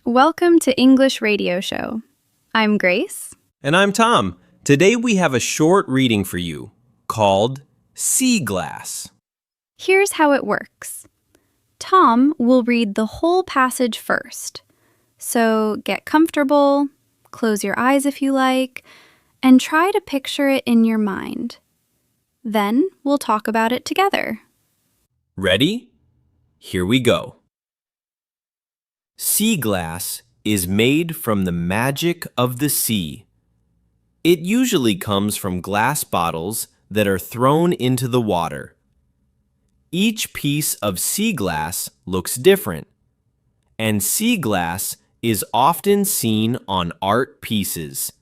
Welcome to English Radio Show. I'm Grace. And I'm Tom. Today we have a short reading for you called Sea Glass. Here's how it works. Tom will read the whole passage first. So get comfortable, close your eyes if you like, and try to picture it in your mind. Then we'll talk about it together. Ready? Here we go. Sea glass is made from the magic of the sea. It usually comes from glass bottles that are thrown into the water. Each piece of sea glass looks different, and sea glass is often seen on art pieces.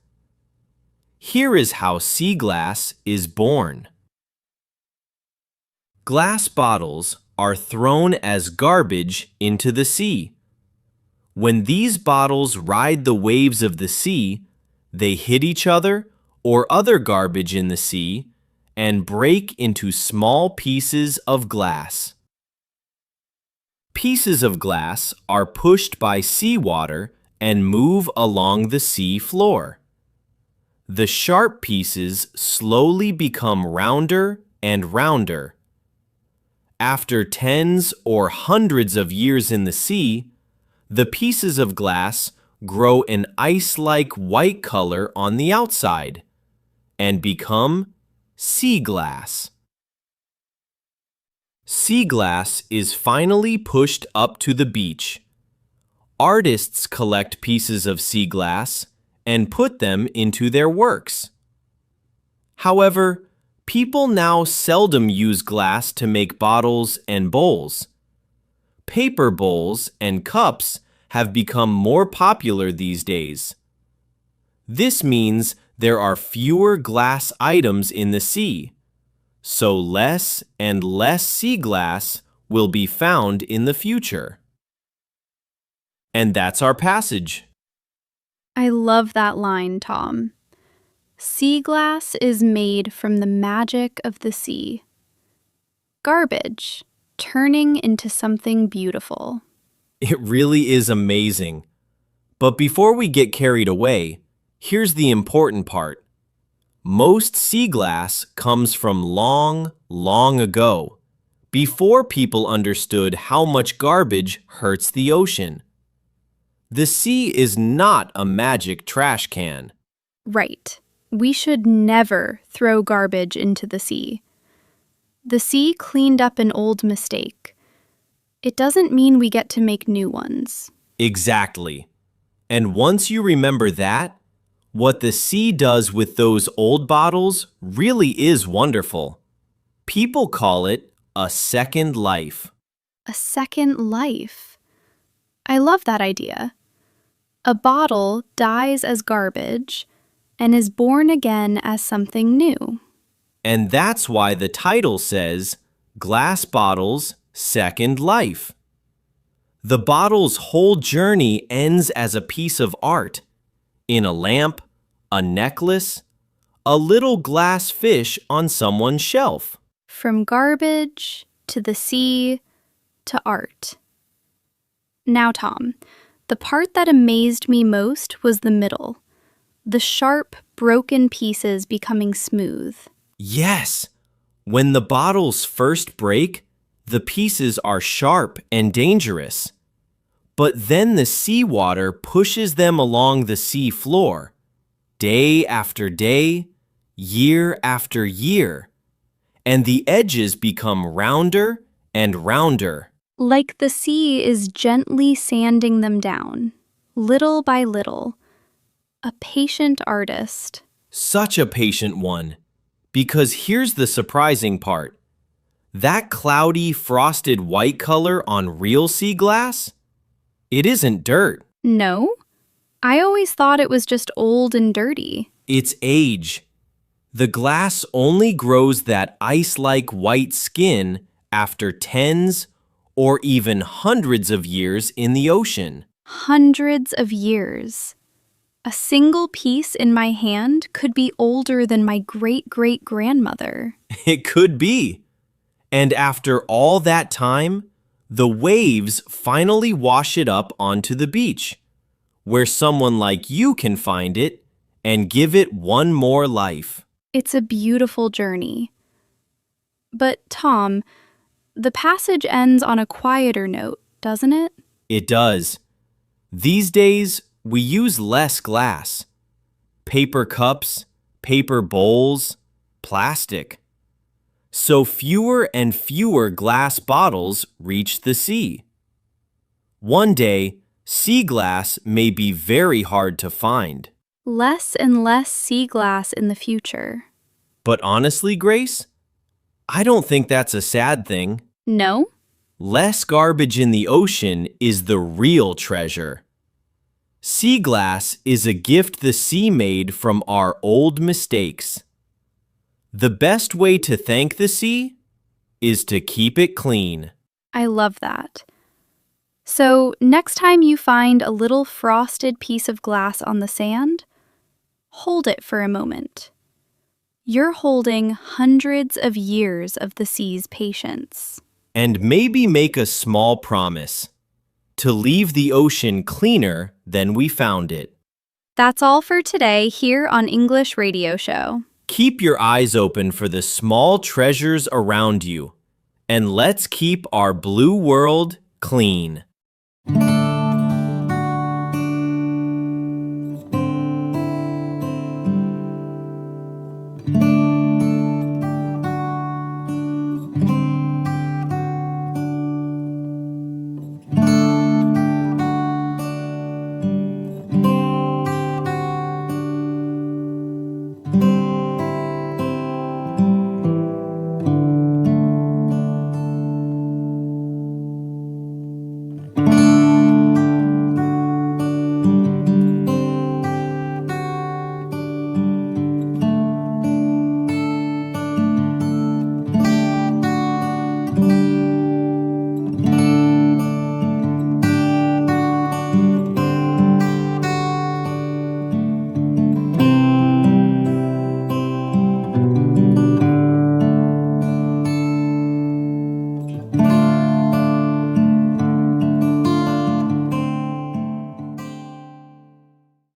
Here is how sea glass is born. Glass bottles are thrown as garbage into the sea. When these bottles ride the waves of the sea, they hit each other or other garbage in the sea and break into small pieces of glass. Pieces of glass are pushed by seawater and move along the sea floor. The sharp pieces slowly become rounder and rounder. After tens or hundreds of years in the sea, the pieces of glass grow an ice-like white color on the outside and become sea glass. Sea glass is finally pushed up to the beach. Artists collect pieces of sea glass and put them into their works. However, people now seldom use glass to make bottles and bowls. Paper bowls and cups have become more popular these days. This means there are fewer glass items in the sea, so less and less sea glass will be found in the future. And that's our passage. I love that line, Tom. Sea glass is made from the magic of the sea. Garbage, turning into something beautiful. It really is amazing. But before we get carried away, here's the important part. Most sea glass comes from long, long ago, before people understood how much garbage hurts the ocean. The sea is not a magic trash can. Right. We should never throw garbage into the sea. The sea cleaned up an old mistake. It doesn't mean we get to make new ones. Exactly. And once you remember that, what the sea does with those old bottles really is wonderful. People call it a second life. A second life. I love that idea. A bottle dies as garbage and is born again as something new. And that's why the title says, Glass Bottles, Second Life. The bottle's whole journey ends as a piece of art, in a lamp, a necklace, a little glass fish on someone's shelf. From garbage to the sea to art. Now, Tom, the part that amazed me most was the middle. The sharp, broken pieces becoming smooth. Yes! When the bottles first break, the pieces are sharp and dangerous. But then the seawater pushes them along the sea floor, day after day, year after year, and the edges become rounder and rounder. Like the sea is gently sanding them down, little by little. A patient artist. Such a patient one. Because here's the surprising part. That cloudy, frosted white color on real sea glass? It isn't dirt. No? I always thought it was just old and dirty. It's age. The glass only grows that ice-like white skin after tens or even hundreds of years in the ocean. Hundreds of years. A single piece in my hand could be older than my great-great-grandmother. It could be. And after all that time, the waves finally wash it up onto the beach, where someone like you can find it and give it one more life. It's a beautiful journey. But, Tom, the passage ends on a quieter note, doesn't it? It does. These days, we use less glass. Paper cups, paper bowls, plastic. So fewer and fewer glass bottles reach the sea. One day, sea glass may be very hard to find. Less and less sea glass in the future. But honestly, Grace, I don't think that's a sad thing. No? Less garbage in the ocean is the real treasure. Sea glass is a gift the sea made from our old mistakes. The best way to thank the sea is to keep it clean. I love that. So, next time you find a little frosted piece of glass on the sand, hold it for a moment. You're holding hundreds of years of the sea's patience. And maybe make a small promise to leave the ocean cleaner than we found it. That's all for today here on English Radio Show. Keep your eyes open for the small treasures around you, and let's keep our blue world clean.